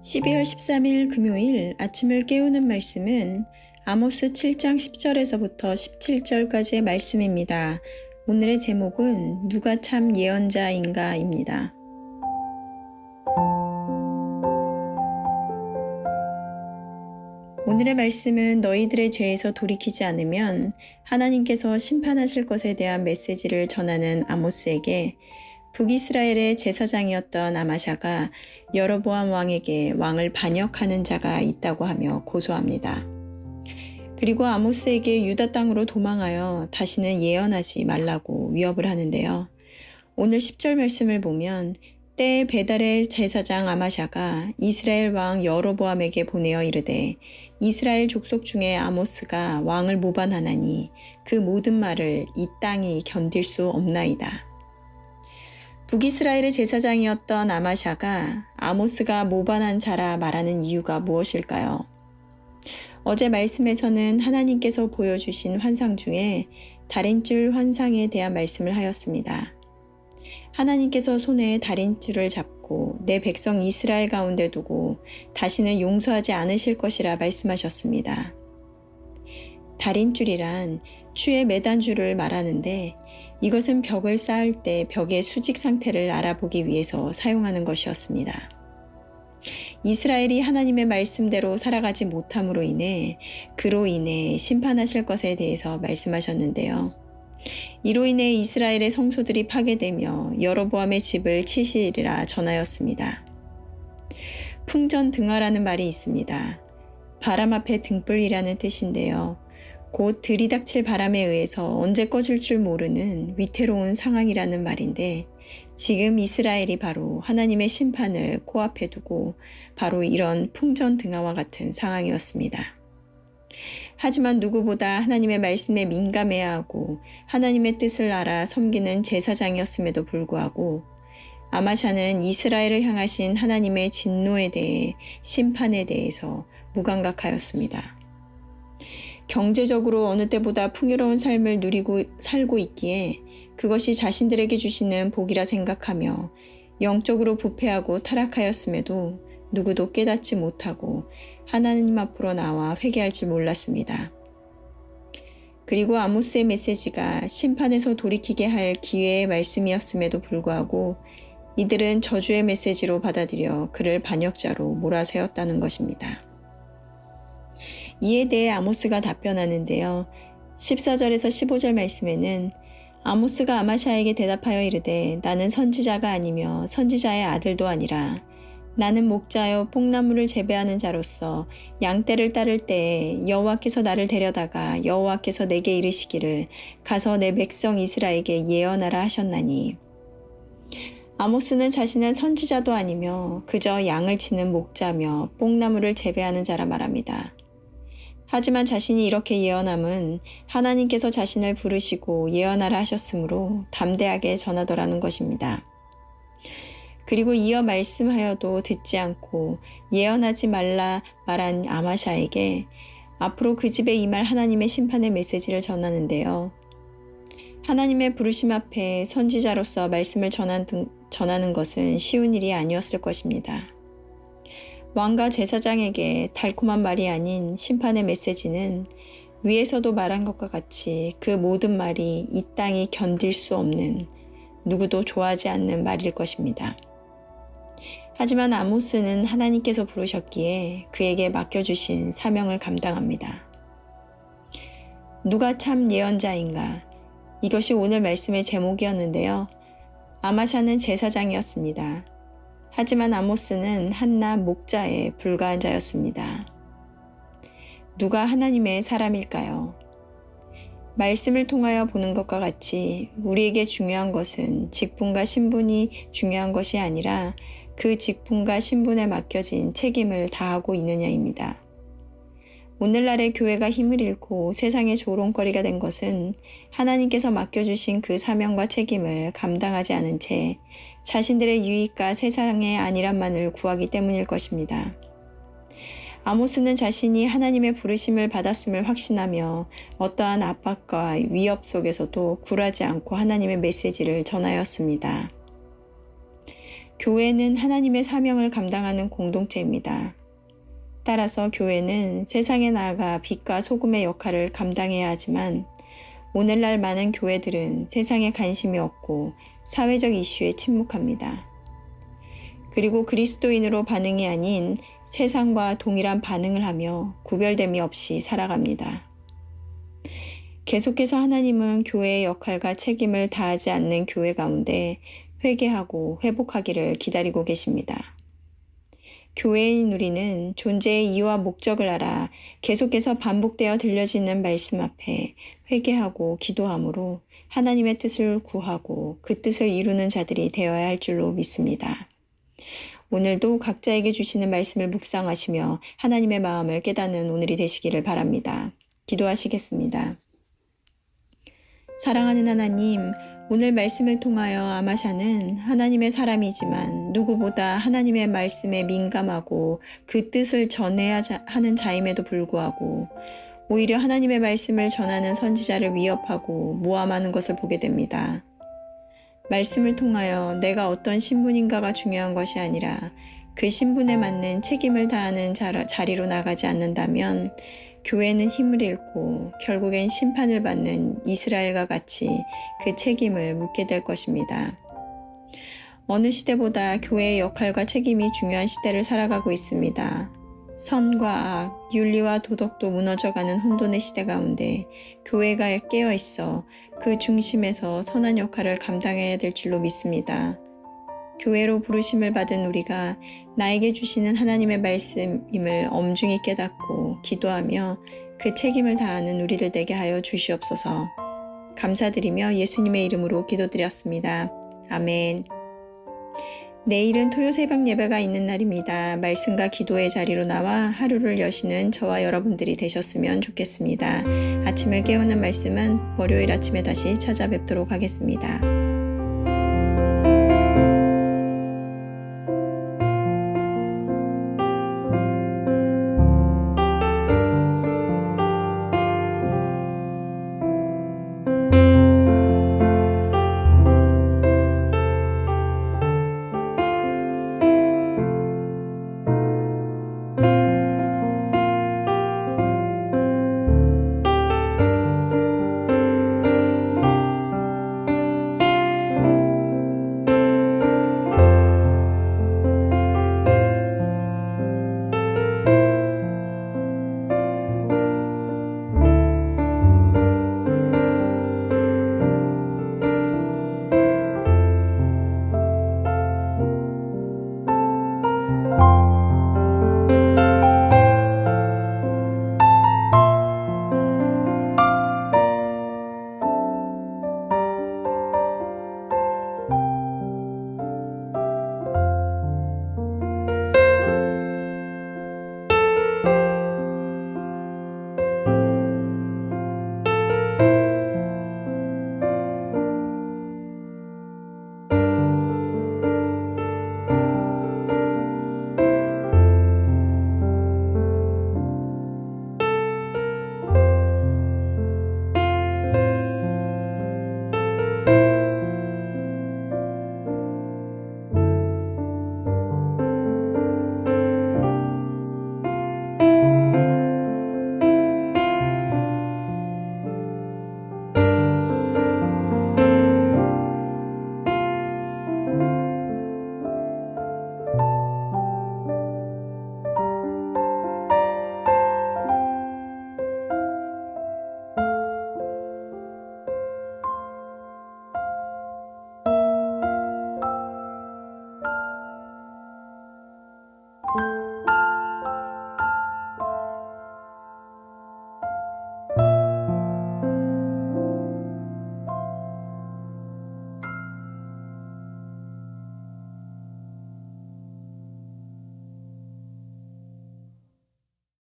12월 13일 금요일 아침을 깨우는 말씀은 아모스 7장 10절에서부터 17절까지의 말씀입니다. 오늘의 제목은 누가 참 예언자인가 입니다. 오늘의 말씀은 너희들의 죄에서 돌이키지 않으면 하나님께서 심판하실 것에 대한 메시지를 전하는 아모스에게 북이스라엘의 제사장이었던 아마샤가 여로보암 왕에게 왕을 반역하는 자가 있다고 하며 고소합니다. 그리고 아모스에게 유다 땅으로 도망하여 다시는 예언하지 말라고 위협을 하는데요. 오늘 10절 말씀을 보면 때에 베달의 제사장 아마샤가 이스라엘 왕 여로보암에게 보내어 이르되 이스라엘 족속 중에 아모스가 왕을 모반하나니 그 모든 말을 이 땅이 견딜 수 없나이다. 북이스라엘의 제사장이었던 아마샤가 아모스가 모반한 자라 말하는 이유가 무엇일까요? 어제 말씀에서는 하나님께서 보여주신 환상 중에 다림줄 환상에 대한 말씀을 하였습니다. 하나님께서 손에 다림줄을 잡고 내 백성 이스라엘 가운데 두고 다시는 용서하지 않으실 것이라 말씀하셨습니다. 다림줄이란 추에 매단 줄을 말하는데 이것은 벽을 쌓을 때 벽의 수직 상태를 알아보기 위해서 사용하는 것이었습니다. 이스라엘이 하나님의 말씀대로 살아가지 못함으로 인해 그로 인해 심판하실 것에 대해서 말씀하셨는데요. 이로 인해 이스라엘의 성소들이 파괴되며 여로보암의 집을 치시리라 전하였습니다. 풍전등화라는 말이 있습니다. 바람 앞에 등불이라는 뜻인데요. 곧 들이닥칠 바람에 의해서 언제 꺼질 줄 모르는 위태로운 상황이라는 말인데 지금 이스라엘이 바로 하나님의 심판을 코앞에 두고 바로 이런 풍전등화와 같은 상황이었습니다. 하지만 누구보다 하나님의 말씀에 민감해야 하고 하나님의 뜻을 알아 섬기는 제사장이었음에도 불구하고 아마샤는 이스라엘을 향하신 하나님의 진노에 대해 심판에 대해서 무감각하였습니다. 경제적으로 어느 때보다 풍요로운 삶을 누리고 살고 있기에 그것이 자신들에게 주시는 복이라 생각하며 영적으로 부패하고 타락하였음에도 누구도 깨닫지 못하고 하나님 앞으로 나와 회개할 줄 몰랐습니다. 그리고 아모스의 메시지가 심판에서 돌이키게 할 기회의 말씀이었음에도 불구하고 이들은 저주의 메시지로 받아들여 그를 반역자로 몰아세웠다는 것입니다. 이에 대해 아모스가 답변하는데요. 14절에서 15절 말씀에는 아모스가 아마샤에게 대답하여 이르되 나는 선지자가 아니며 선지자의 아들도 아니라 나는 목자여 뽕나무를 재배하는 자로서 양떼를 따를 때에 여호와께서 나를 데려다가 여호와께서 내게 이르시기를 가서 내 백성 이스라엘에게 예언하라 하셨나니 아모스는 자신은 선지자도 아니며 그저 양을 치는 목자며 뽕나무를 재배하는 자라 말합니다. 하지만 자신이 이렇게 예언함은 하나님께서 자신을 부르시고 예언하라 하셨으므로 담대하게 전하더라는 것입니다. 그리고 이어 말씀하여도 듣지 않고 예언하지 말라 말한 아마샤에게 앞으로 그 집에 임할 하나님의 심판의 메시지를 전하는데요. 하나님의 부르심 앞에 선지자로서 말씀을 전하는 것은 쉬운 일이 아니었을 것입니다. 왕과 제사장에게 달콤한 말이 아닌 심판의 메시지는 위에서도 말한 것과 같이 그 모든 말이 이 땅이 견딜 수 없는 누구도 좋아하지 않는 말일 것입니다. 하지만 아모스는 하나님께서 부르셨기에 그에게 맡겨주신 사명을 감당합니다. 누가 참 예언자인가? 이것이 오늘 말씀의 제목이었는데요. 아마샤는 제사장이었습니다. 하지만 아모스는 한낱 목자에 불과한 자였습니다. 누가 하나님의 사람일까요? 말씀을 통하여 보는 것과 같이 우리에게 중요한 것은 직분과 신분이 중요한 것이 아니라 그 직분과 신분에 맡겨진 책임을 다하고 있느냐입니다. 오늘날의 교회가 힘을 잃고 세상의 조롱거리가 된 것은 하나님께서 맡겨주신 그 사명과 책임을 감당하지 않은 채 자신들의 유익과 세상의 안일함만을 구하기 때문일 것입니다. 아모스는 자신이 하나님의 부르심을 받았음을 확신하며 어떠한 압박과 위협 속에서도 굴하지 않고 하나님의 메시지를 전하였습니다. 교회는 하나님의 사명을 감당하는 공동체입니다. 따라서 교회는 세상에 나아가 빛과 소금의 역할을 감당해야 하지만 오늘날 많은 교회들은 세상에 관심이 없고 사회적 이슈에 침묵합니다. 그리고 그리스도인으로 반응이 아닌 세상과 동일한 반응을 하며 구별됨이 없이 살아갑니다. 계속해서 하나님은 교회의 역할과 책임을 다하지 않는 교회 가운데 회개하고 회복하기를 기다리고 계십니다. 교회인 우리는 존재의 이유와 목적을 알아 계속해서 반복되어 들려지는 말씀 앞에 회개하고 기도함으로 하나님의 뜻을 구하고 그 뜻을 이루는 자들이 되어야 할 줄로 믿습니다. 오늘도 각자에게 주시는 말씀을 묵상하시며 하나님의 마음을 깨닫는 오늘이 되시기를 바랍니다. 기도하시겠습니다. 사랑하는 하나님, 오늘 말씀을 통하여 아마샤는 하나님의 사람이지만 누구보다 하나님의 말씀에 민감하고 그 뜻을 전해야 하는 자임에도 불구하고 오히려 하나님의 말씀을 전하는 선지자를 위협하고 모함하는 것을 보게 됩니다. 말씀을 통하여 내가 어떤 신분인가가 중요한 것이 아니라 그 신분에 맞는 책임을 다하는 자리로 나가지 않는다면 교회는 힘을 잃고 결국엔 심판을 받는 이스라엘과 같이 그 책임을 묻게 될 것입니다. 어느 시대보다 교회의 역할과 책임이 중요한 시대를 살아가고 있습니다. 선과 악, 윤리와 도덕도 무너져가는 혼돈의 시대 가운데 교회가 깨어있어 그 중심에서 선한 역할을 감당해야 될 줄로 믿습니다. 교회로 부르심을 받은 우리가 나에게 주시는 하나님의 말씀임을 엄중히 깨닫고 기도하며 그 책임을 다하는 우리를 되게 하여 주시옵소서. 감사드리며 예수님의 이름으로 기도드렸습니다. 아멘. 내일은 토요 새벽 예배가 있는 날입니다. 말씀과 기도의 자리로 나와 하루를 여시는 저와 여러분들이 되셨으면 좋겠습니다. 아침을 깨우는 말씀은 월요일 아침에 다시 찾아뵙도록 하겠습니다.